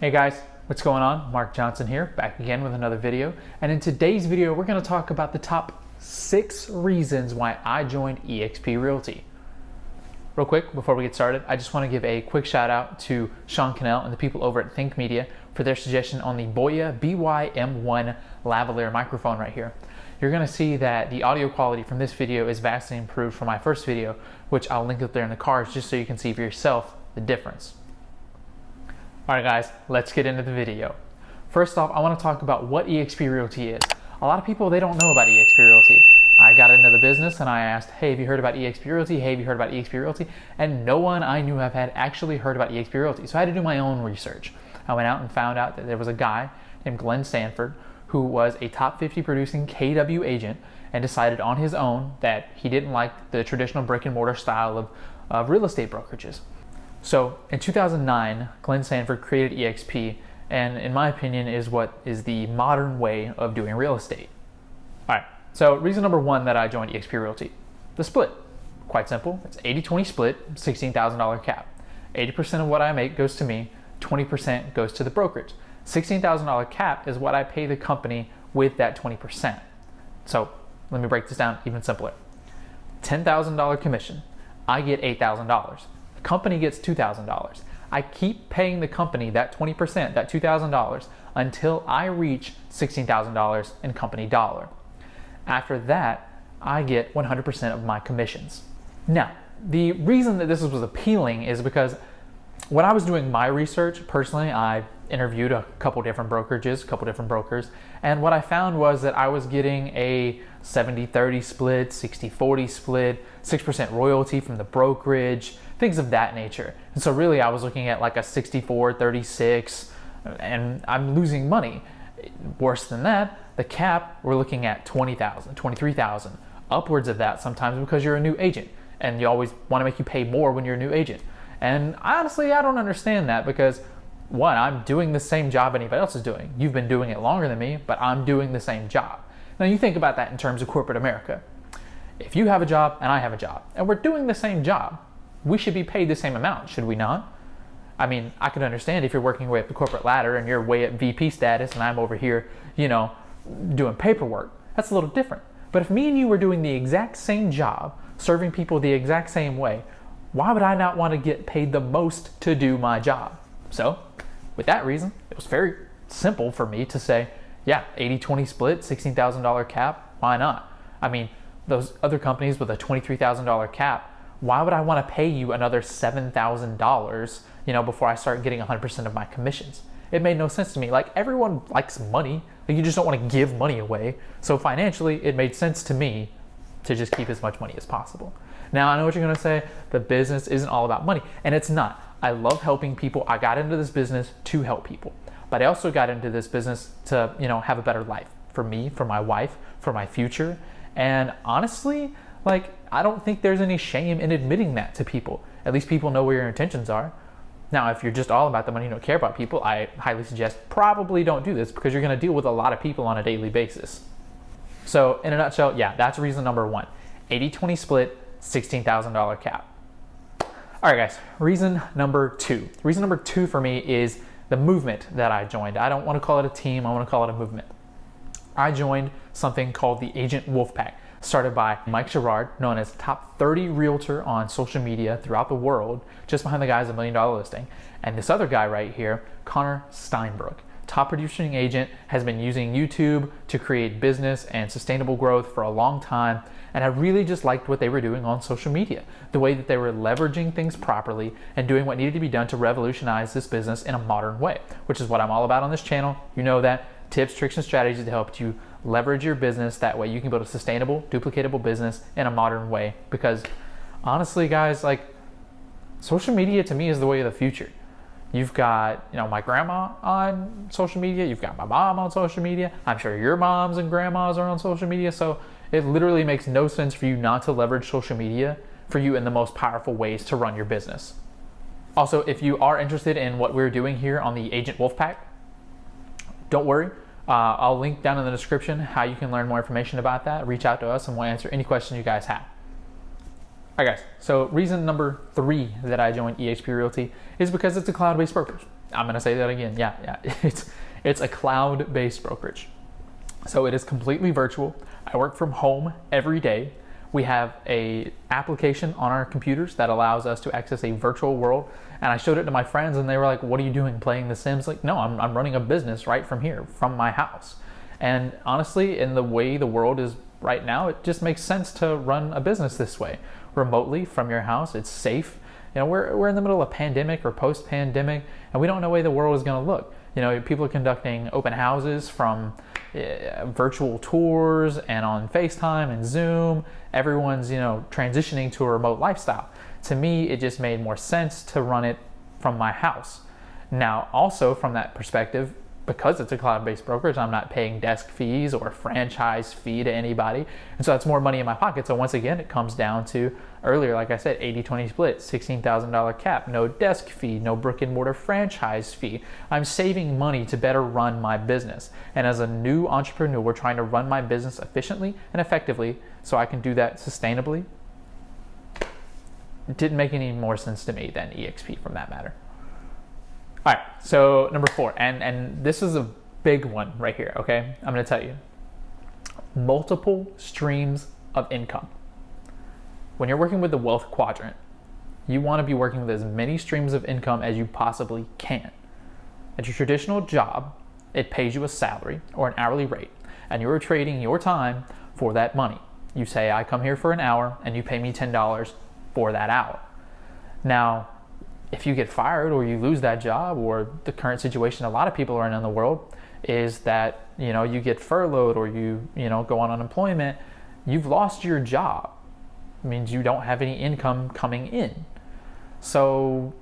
Hey guys, what's going on? Mark Johnson here, back again with another video. And in today's video, we're going to talk about the top 6 reasons why I joined EXP Realty. Real quick, before we get started, I just want to give a quick shout out to Sean Cannell and the people over at Think Media for their suggestion on the Boya BY-M1 lavalier microphone right here. You're going to see that the audio quality from this video is vastly improved from my first video, which I'll link up there in the cards just so you can see for yourself the difference. Alright guys, let's get into the video. First off, I want to talk about what EXP Realty is. A lot of people, they don't know about EXP Realty. I got into the business and I asked, hey, have you heard about EXP Realty? Hey, have you heard about EXP Realty? And no one I knew have had actually heard about EXP Realty. So I had to do my own research. I went out and found out that there was a guy named Glenn Sanford who was a top 50 producing KW agent and decided on his own that he didn't like the traditional brick and mortar style of real estate brokerages. So in 2009, Glenn Sanford created EXP, and in my opinion is what is the modern way of doing real estate. All right, so reason number 1 that I joined EXP Realty, the split. Quite simple, it's 80-20 split, $16,000 cap. 80% of what I make goes to me, 20% goes to the brokerage. $16,000 cap is what I pay the company with that 20%. So let me break this down even simpler. $10,000 commission, I get $8,000. The company gets $2,000. I keep paying the company that 20%, that $2,000, until I reach $16,000 in company dollar. After that, I get 100% of my commissions. Now, the reason that this was appealing is because when I was doing my research, personally, I interviewed a couple different brokerages, a couple different brokers, and what I found was that I was getting a 70-30 split, 60-40 split, 6% royalty from the brokerage, things of that nature. And so really I was looking at like a 64-36, and I'm losing money. Worse than that, the cap, we're looking at $20,000, $23,000, upwards of that sometimes because you're a new agent and you always want to make you pay more when you're a new agent. And honestly, I don't understand that because one, I'm doing the same job anybody else is doing. You've been doing it longer than me, but I'm doing the same job. Now you think about that in terms of corporate America. If you have a job and I have a job and we're doing the same job, we should be paid the same amount, should we not? I mean, I can understand if you're working your way up the corporate ladder and you're way at VP status and I'm over here, doing paperwork. That's a little different. But if me and you were doing the exact same job, serving people the exact same way, why would I not want to get paid the most to do my job? So, with that reason, it was very simple for me to say, yeah, 80-20 split, $16,000 cap, why not? I mean, those other companies with a $23,000 cap, why would I want to pay you another $7,000, before I start getting 100% of my commissions? It made no sense to me. Like, everyone likes money. Like, you just don't want to give money away. So financially, it made sense to me to just keep as much money as possible. Now, I know what you're going to say. The business isn't all about money, and it's not. I love helping people. I got into this business to help people, but I also got into this business to, have a better life for me, for my wife, for my future. And honestly, I don't think there's any shame in admitting that to people. At least people know where your intentions are. Now, if you're just all about the money, you don't care about people, I highly suggest probably don't do this because you're going to deal with a lot of people on a daily basis. So in a nutshell, yeah, that's reason number 1. 80-20 split, $16,000 cap. All right, guys, reason number 2. Reason number 2 for me is the movement that I joined. I don't want to call it a team. I want to call it a movement. I joined something called the Agent Wolfpack, started by Mike Gerard, known as top 30 realtor on social media throughout the world, just behind the guy's $1 million listing. And this other guy right here, Connor Steinbrook, top producing agent, has been using YouTube to create business and sustainable growth for a long time. And I really just liked what they were doing on social media, the way that they were leveraging things properly and doing what needed to be done to revolutionize this business in a modern way, which is what I'm all about on this channel. You know that. Tips, tricks, and strategies to help you leverage your business. That way you can build a sustainable, duplicatable business in a modern way. Because honestly, guys, social media to me is the way of the future. You've got, my grandma on social media. You've got my mom on social media. I'm sure your moms and grandmas are on social media. So it literally makes no sense for you not to leverage social media for you in the most powerful ways to run your business. Also, if you are interested in what we're doing here on the Agent Wolfpack, don't worry. I'll link down in the description how you can learn more information about that. Reach out to us and we'll answer any questions you guys have. All right, guys, so reason number 3 that I joined EXP Realty is because it's a cloud-based brokerage. I'm going to say that again. Yeah. It's a cloud-based brokerage. So it is completely virtual. I work from home every day. We have a application on our computers that allows us to access a virtual world. And I showed it to my friends and they were like, what are you doing, playing The Sims? Like, no, I'm running a business right from here, from my house. And honestly, in the way the world is right now, it just makes sense to run a business this way, remotely from your house. It's safe. You know, we're in the middle of a pandemic or post-pandemic, and we don't know the way the world is going to look. You know, people are conducting open houses from virtual tours and on FaceTime and Zoom. Everyone's, transitioning to a remote lifestyle. To me, it just made more sense to run it from my house. Now, also from that perspective, because it's a cloud-based brokerage, I'm not paying desk fees or franchise fee to anybody. And so that's more money in my pocket. So once again, it comes down to earlier, like I said, 80-20 split, $16,000 cap, no desk fee, no brick and mortar franchise fee. I'm saving money to better run my business. And as a new entrepreneur, we're trying to run my business efficiently and effectively so I can do that sustainably. It didn't make any more sense to me than EXP from that matter. All right, so number 4, and this is a big one right here, okay? I'm gonna tell you. Multiple streams of income. When you're working with the wealth quadrant, you wanna be working with as many streams of income as you possibly can. At your traditional job, it pays you a salary or an hourly rate, and you're trading your time for that money. You say, I come here for an hour, and you pay me $10 for that hour. Now, if you get fired or you lose that job, or the current situation a lot of people are in the world is that, you get furloughed or you go on unemployment, you've lost your job. It means you don't have any income coming in. So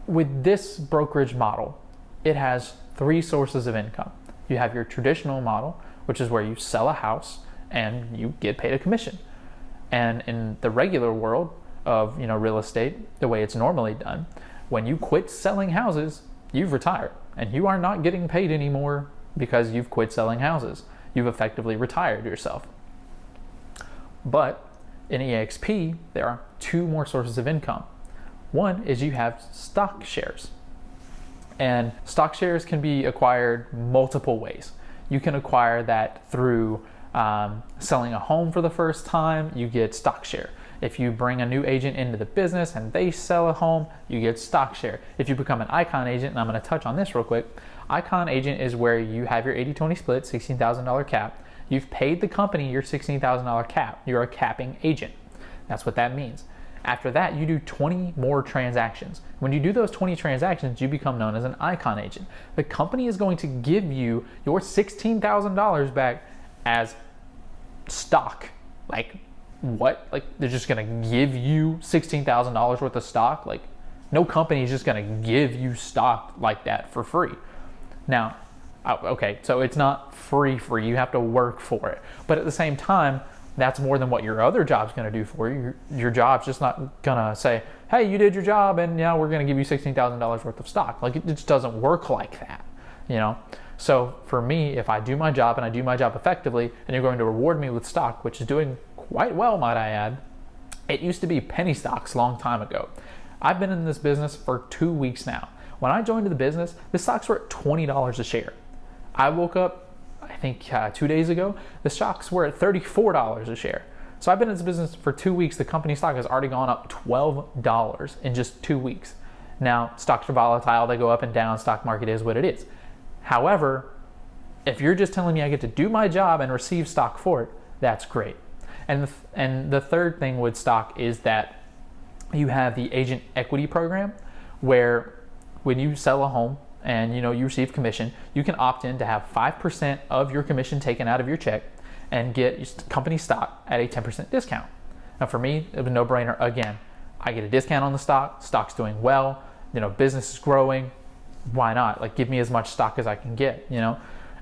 with this brokerage model, it has 3 sources of income. You have your traditional model, which is where you sell a house and you get paid a commission. And in the regular world of real estate, the way it's normally done, when you quit selling houses, you've retired and you are not getting paid anymore because you've quit selling houses. You've effectively retired yourself. But in EXP, there are 2 more sources of income. One is you have stock shares, and stock shares can be acquired multiple ways. You can acquire that through selling a home for the first time, you get stock share. If you bring a new agent into the business and they sell a home, you get stock share. If you become an Icon agent, and I'm going to touch on this real quick, Icon agent is where you have your 80-20 split, $16,000 cap. You've paid the company your $16,000 cap. You're a capping agent. That's what that means. After that, you do 20 more transactions. When you do those 20 transactions, you become known as an Icon agent. The company is going to give you your $16,000 back as stock. Like, what? Like, they're just gonna give you $16,000 worth of stock? Like, no company is just gonna give you stock like that for free. Now, okay, so it's not free. You have to work for it. But at the same time, that's more than what your other job's gonna do for you. Your job's just not gonna say, hey, you did your job and now we're gonna give you $16,000 worth of stock. Like, it just doesn't work like that, So for me, if I do my job and I do my job effectively, and you're going to reward me with stock, which is doing quite well, might I add. It used to be penny stocks a long time ago. I've been in this business for 2 weeks now. When I joined the business, the stocks were at $20 a share. I woke up, I think 2 days ago, the stocks were at $34 a share. So I've been in this business for 2 weeks. The company stock has already gone up $12 in just 2 weeks. Now, stocks are volatile. They go up and down. Stock market is what it is. However, if you're just telling me I get to do my job and receive stock for it, that's great. And the third thing with stock is that you have the agent equity program, where when you sell a home and you receive commission, you can opt in to have 5% of your commission taken out of your check and get company stock at a 10% discount. Now for me, it was a no-brainer. Again, I get a discount on the stock. Stock's doing well. Business is growing. Why not? Like, give me as much stock as I can get.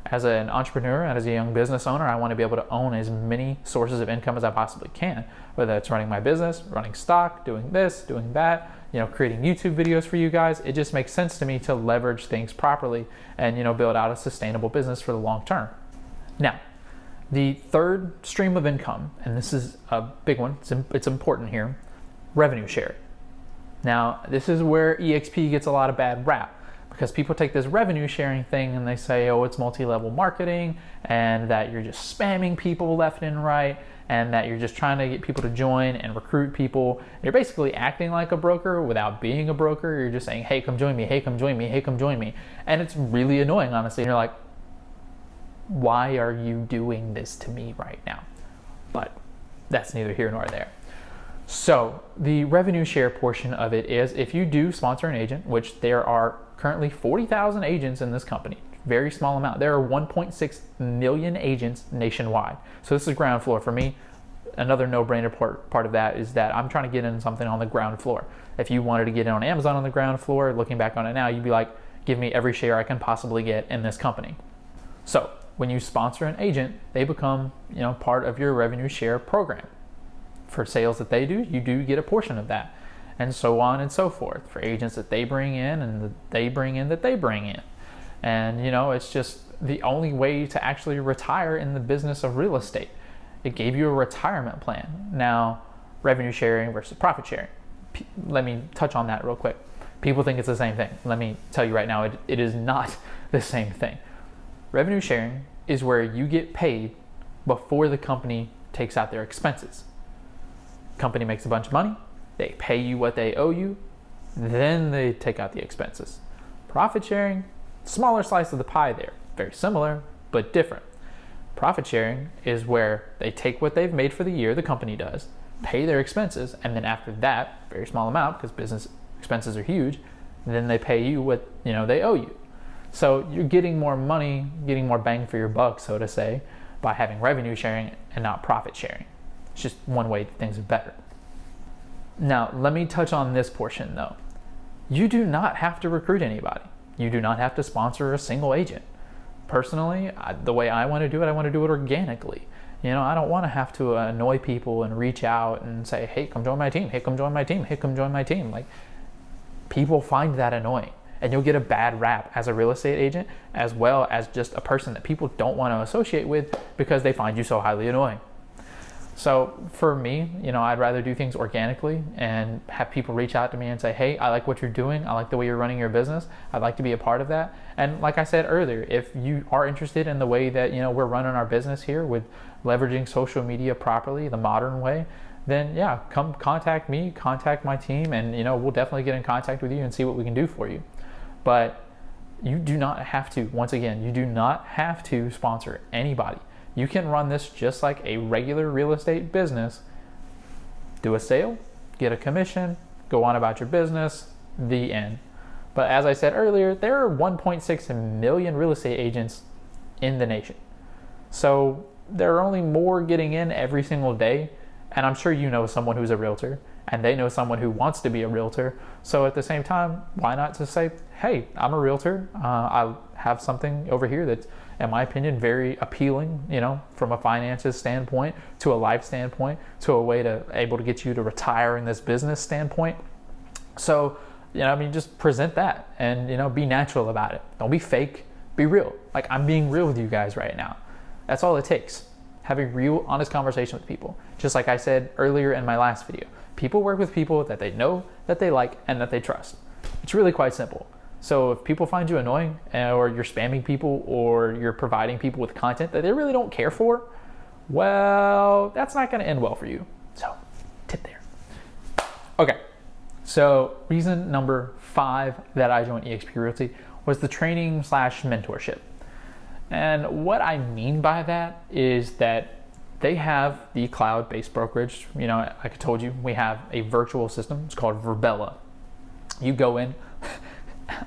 As an entrepreneur and as a young business owner, I want to be able to own as many sources of income as I possibly can, whether it's running my business, running stock, doing this, doing that, creating YouTube videos for you guys. It just makes sense to me to leverage things properly and, build out a sustainable business for the long term. Now, the third stream of income, and this is a big one, it's important here, revenue share. Now, this is where EXP gets a lot of bad rap. because people take this revenue sharing thing and they say, oh, it's multi-level marketing, and that you're just spamming people left and right, and that you're just trying to get people to join and recruit people. You're basically acting like a broker without being a broker. You're just saying, hey, come join me, hey, come join me, hey, come join me. And it's really annoying, honestly. And you're like, why are you doing this to me right now? But that's neither here nor there. So the revenue share portion of it is, if you do sponsor an agent, which there are currently 40,000 agents in this company, very small amount. There are 1.6 million agents nationwide. So this is ground floor for me. Another no-brainer part of that is that I'm trying to get in something on the ground floor. If you wanted to get in on Amazon on the ground floor, looking back on it now, you'd be like, give me every share I can possibly get in this company. So when you sponsor an agent, they become, part of your revenue share program. For sales that they do, you do get a portion of that, and so on and so forth. For agents that they bring in and that they bring in. And it's just the only way to actually retire in the business of real estate. It gave you a retirement plan. Now, revenue sharing versus profit sharing. Let me touch on that real quick. People think it's the same thing. Let me tell you right now, it is not the same thing. Revenue sharing is where you get paid before the company takes out their expenses. Company makes a bunch of money, they pay you what they owe you, then they take out the expenses. Profit sharing, smaller slice of the pie there. Very similar, but different. Profit sharing is where they take what they've made for the year, the company does, pay their expenses, and then after that, very small amount because business expenses are huge, then they pay you what they owe you. So you're getting more money, getting more bang for your buck, so to say, by having revenue sharing and not profit sharing. It's just one way things are better. Now, let me touch on this portion though. You do not have to recruit anybody. You do not have to sponsor a single agent. Personally, the way I want to do it organically. I don't want to have to annoy people and reach out and say, hey, come join my team. Hey, come join my team. Hey, come join my team. Like, people find that annoying. And you'll get a bad rap as a real estate agent, as well as just a person that people don't want to associate with because they find you so highly annoying. So for me, I'd rather do things organically and have people reach out to me and say, hey, I like what you're doing. I like the way you're running your business. I'd like to be a part of that. And like I said earlier, if you are interested in the way that, we're running our business here with leveraging social media properly, the modern way, then yeah, come contact me, contact my team, and we'll definitely get in contact with you and see what we can do for you. But you do not have to, once again, you do not have to sponsor anybody. You can run this just like a regular real estate business. Do a sale, get a commission, go on about your business, the end. But as I said earlier, there are 1.6 million real estate agents in the nation. So there are only more getting in every single day. And I'm sure you know someone who's a realtor, and they know someone who wants to be a realtor. So at the same time, why not just say, hey, I'm a realtor. I have something over here that's, in my opinion, very appealing, from a finances standpoint, to a life standpoint, to a way to able to get you to retire in this business standpoint. So, just present that and, be natural about it. Don't be fake, be real. Like, I'm being real with you guys right now. That's all it takes. Have a real, honest conversation with people. Just like I said earlier in my last video, people work with people that they know, that they like, and that they trust. It's really quite simple. So if people find you annoying, or you're spamming people, or you're providing people with content that they really don't care for, well, that's not going to end well for you. So, tip there. Okay, so reason number 5 that I joined EXP Realty was the training / mentorship. And what I mean by that is that they have the cloud-based brokerage. Like I told you, we have a virtual system. It's called Verbella. You go in.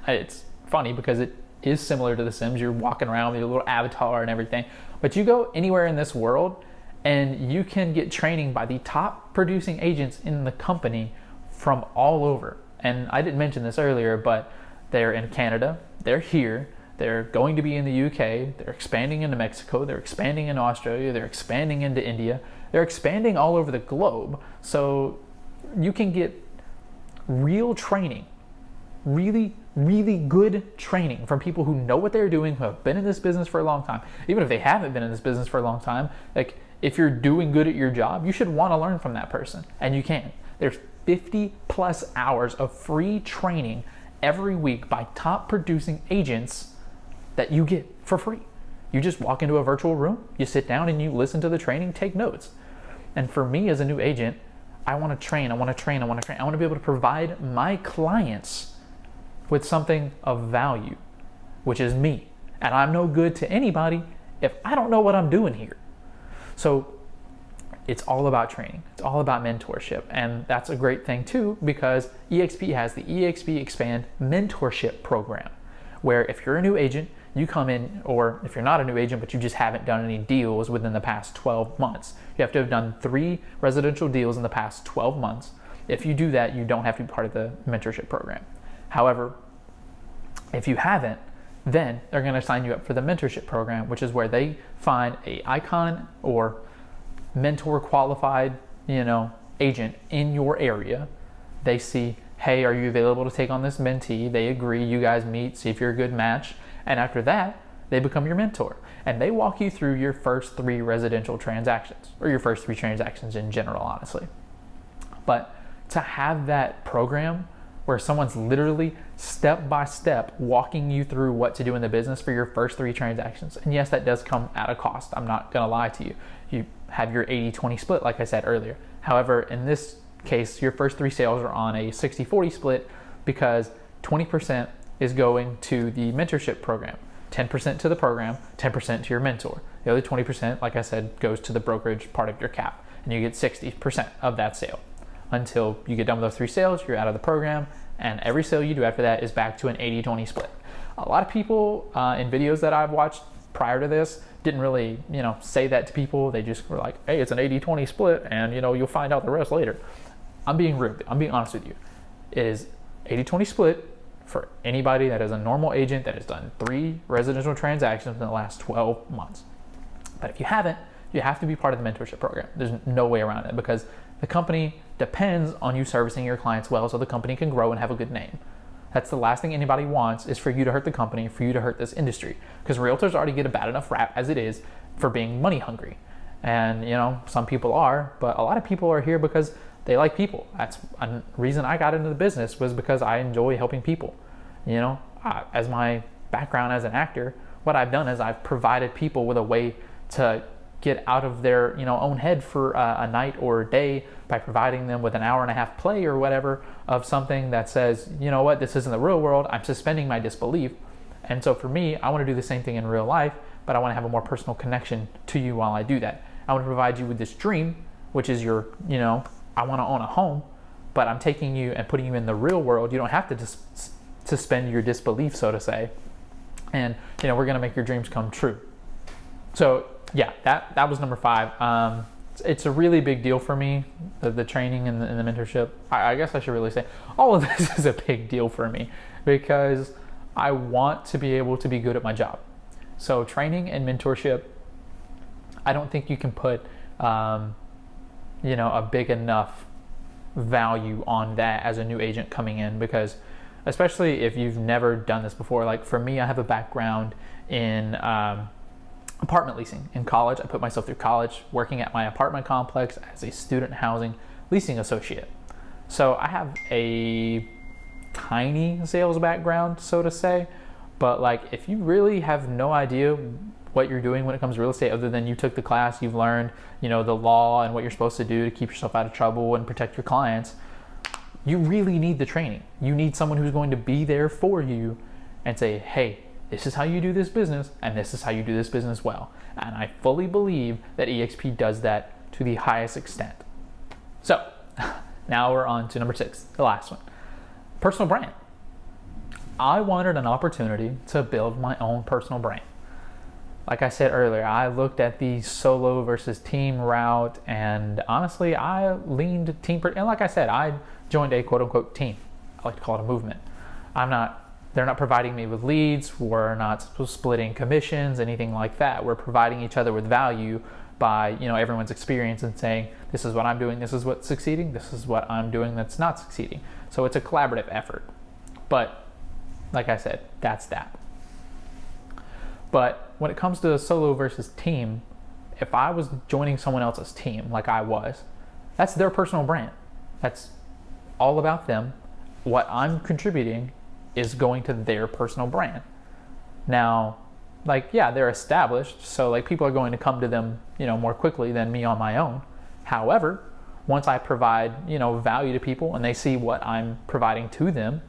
It's funny because it is similar to The Sims. You're walking around with your little avatar and everything. But you go anywhere in this world and you can get training by the top producing agents in the company from all over. And I didn't mention this earlier, but they're in Canada, they're here, they're going to be in the UK, they're expanding into Mexico, they're expanding in Australia, they're expanding into India, they're expanding all over the globe. So you can get real training, really good training from people who know what they're doing, who have been in this business for a long time. Even if they haven't been in this business for a long time, like, if you're doing good at your job, you should want to learn from that person, and you can. There's 50 plus hours of free training every week by top producing agents that you get for free. You just walk into a virtual room, you sit down and you listen to the training, take notes. And for me as a new agent, I want to train. I want to be able to provide my clients with something of value, which is me. And I'm no good to anybody if I don't know what I'm doing here. So it's all about training. It's all about mentorship. And that's a great thing too, because EXP has the EXP Expand Mentorship program, where if you're a new agent, you come in, or if you're not a new agent, but you just haven't done any deals within the past 12 months, you have to have done 3 residential deals in the past 12 months. If you do that, you don't have to be part of the mentorship program. However, if you haven't, then they're going to sign you up for the mentorship program, which is where they find a icon or mentor qualified, agent in your area. They see, hey, are you available to take on this mentee? They agree, you guys meet, see if you're a good match. And after that, they become your mentor. And they walk you through your first 3 residential transactions, or your first 3 transactions in general, honestly. But to have that program where someone's literally step by step walking you through what to do in the business for your first 3 transactions. And yes, that does come at a cost. I'm not going to lie to you. You have your 80-20 split, like I said earlier. However, in this case, your first 3 sales are on a 60-40 split, because 20% is going to the mentorship program, 10% to the program, 10% to your mentor. The other 20%, like I said, goes to the brokerage part of your cap, and you get 60% of that sale. Until you get done with those 3 sales, you're out of the program, and every sale you do after that is back to an 80-20 split. A lot of people in videos that I've watched prior to this didn't really, say that to people. They just were like, hey, it's an 80-20 split, and you'll find out the rest later. I'm being real. I'm being honest with you. It is 80-20 split for anybody that is a normal agent that has done 3 residential transactions in the last 12 months. But if you haven't, you have to be part of the mentorship program. There's no way around it, because the company depends on you servicing your clients well so the company can grow and have a good name. That's the last thing anybody wants, is for you to hurt the company, for you to hurt this industry. Because realtors already get a bad enough rap as it is for being money hungry. And, some people are, but a lot of people are here because they like people. That's a reason I got into the business, was because I enjoy helping people. As my background as an actor, what I've done is I've provided people with a way to get out of their own head for a night or a day by providing them with an hour-and-a-half play or whatever of something that says, you know what, this isn't the real world. I'm suspending my disbelief. And so for me, I want to do the same thing in real life, but I want to have a more personal connection to you while I do that. I want to provide you with this dream, which is your, I want to own a home, but I'm taking you and putting you in the real world. You don't have to suspend your disbelief, so to say. And, we're going to make your dreams come true. So yeah, that was number 5. It's a really big deal for me, the training and the mentorship. I guess I should really say all of this is a big deal for me, because I want to be able to be good at my job. So training and mentorship, I don't think you can put, a big enough value on that as a new agent coming in, because especially if you've never done this before. Like for me, I have a background in apartment leasing. In college, I put myself through college working at my apartment complex as a student housing leasing associate. So I have a tiny sales background, so to say, but like if you really have no idea what you're doing when it comes to real estate, other than you took the class, you've learned, the law and what you're supposed to do to keep yourself out of trouble and protect your clients, you really need the training. You need someone who's going to be there for you and say, hey, this is how you do this business, and this is how you do this business well. And I fully believe that EXP does that to the highest extent. So now we're on to number 6, the last one. Personal brand. I wanted an opportunity to build my own personal brand. Like I said earlier, I looked at the solo versus team route, and honestly, I leaned team. And like I said, I joined a quote-unquote team. I like to call it a movement. They're not providing me with leads. We're not splitting commissions, anything like that. We're providing each other with value by, everyone's experience and saying, this is what I'm doing, this is what's succeeding, this is what I'm doing that's not succeeding. So it's a collaborative effort. But like I said, that's that. But when it comes to solo versus team, if I was joining someone else's team like I was, that's their personal brand. That's all about them. What I'm contributing is going to their personal brand. Now, like, yeah, they're established, so like people are going to come to them, more quickly than me on my own. However, once I provide, value to people and they see what I'm providing to them,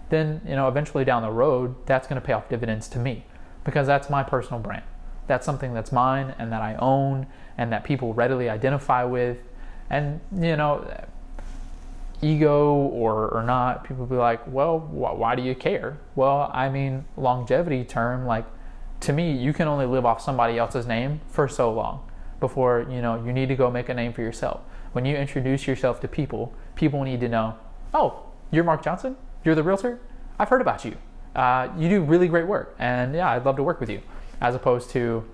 then, eventually down the road, that's going to pay off dividends to me, because that's my personal brand. That's something that's mine and that I own and that people readily identify with. And, ego or not, people be like, well, why do you care? Well, I mean, longevity term, like, to me, you can only live off somebody else's name for so long before, you need to go make a name for yourself. When you introduce yourself to people, people need to know, oh, you're Mark Johnson? You're the realtor? I've heard about you. You do really great work, and yeah, I'd love to work with you. As opposed to,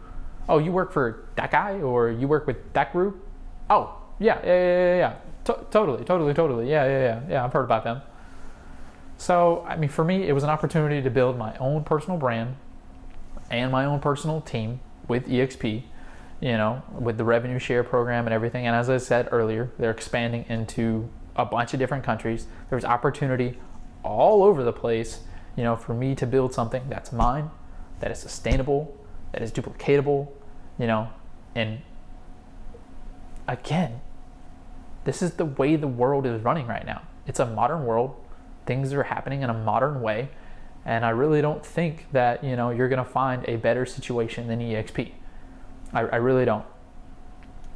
oh, you work for that guy, or you work with that group? Oh, yeah. Totally. Yeah, I've heard about them. So, I mean, for me, it was an opportunity to build my own personal brand and my own personal team with EXP, with the revenue share program and everything. And as I said earlier, they're expanding into a bunch of different countries. There's opportunity all over the place, for me to build something that's mine, that is sustainable, that is duplicatable, and again, this is the way the world is running right now. It's a modern world. Things are happening in a modern way. And I really don't think that, you're going to find a better situation than EXP. I really don't.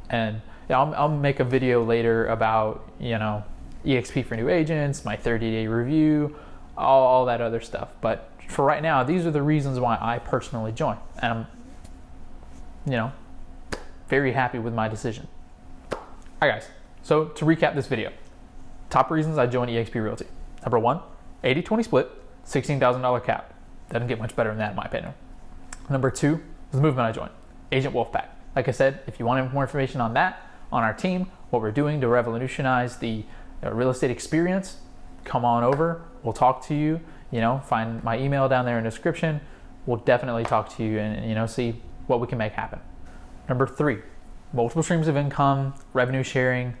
And I'll make a video later about, EXP for new agents, my 30-day review, all that other stuff. But for right now, these are the reasons why I personally joined. And I'm, very happy with my decision. All right, guys. So to recap this video, top reasons I joined EXP Realty. Number 1, 80-20 split, $16,000 cap. Doesn't get much better than that, in my opinion. Number 2 is the movement I joined, Agent Wolfpack. Like I said, if you want more information on that, on our team, what we're doing to revolutionize the real estate experience, come on over. We'll talk to you. Find my email down there in the description. We'll definitely talk to you and see what we can make happen. Number 3, multiple streams of income, revenue sharing,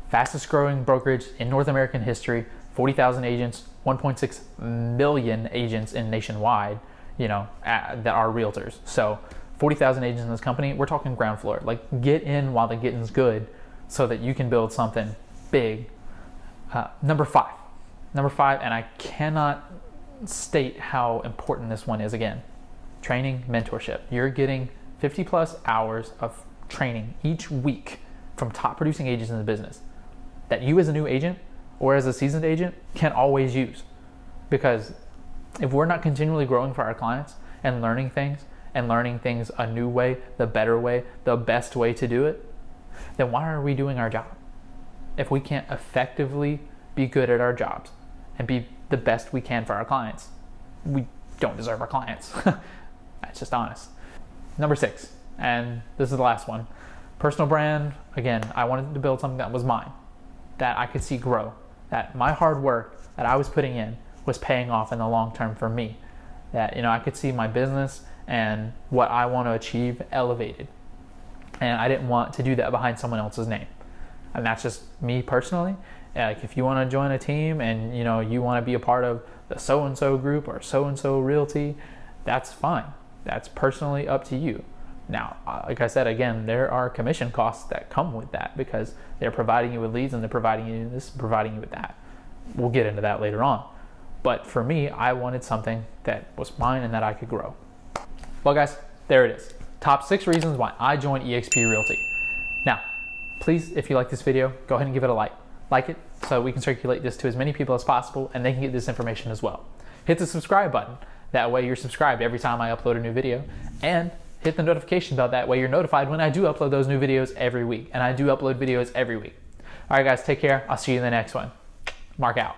fastest growing brokerage in North American history, 40,000 agents, 1.6 million agents in nationwide, that are realtors. So 40,000 agents in this company, we're talking ground floor. Like, get in while the getting's good so that you can build something big. Number 5, and I cannot state how important this one is again, training, mentorship. You're getting 50 plus hours of training each week from top producing agents in the business that you as a new agent or as a seasoned agent can always use. Because if we're not continually growing for our clients and learning things a new way, the better way, the best way to do it, then why are we doing our job? If we can't effectively be good at our jobs and be the best we can for our clients, we don't deserve our clients. That's just honest. Number 6, and this is the last one, personal brand. Again, I wanted to build something that was mine, that I could see grow, that my hard work that I was putting in was paying off in the long term for me, that I could see my business and what I want to achieve elevated. And I didn't want to do that behind someone else's name. And that's just me personally. Like, if you want to join a team and you want to be a part of the so-and-so group or so-and-so realty, that's fine. That's personally up to you. Now, like I said, again, there are commission costs that come with that because they're providing you with leads and they're providing you this, providing you with that. We'll get into that later on. But for me, I wanted something that was mine and that I could grow. Well, guys, there it is. Top 6 reasons why I joined EXP Realty. Now, please, if you like this video, go ahead and give it a like. Like it so we can circulate this to as many people as possible and they can get this information as well. Hit the subscribe button. That way you're subscribed every time I upload a new video. And hit the notification bell. That way you're notified when I do upload those new videos every week. And I do upload videos every week. All right, guys, take care. I'll see you in the next one. Mark out.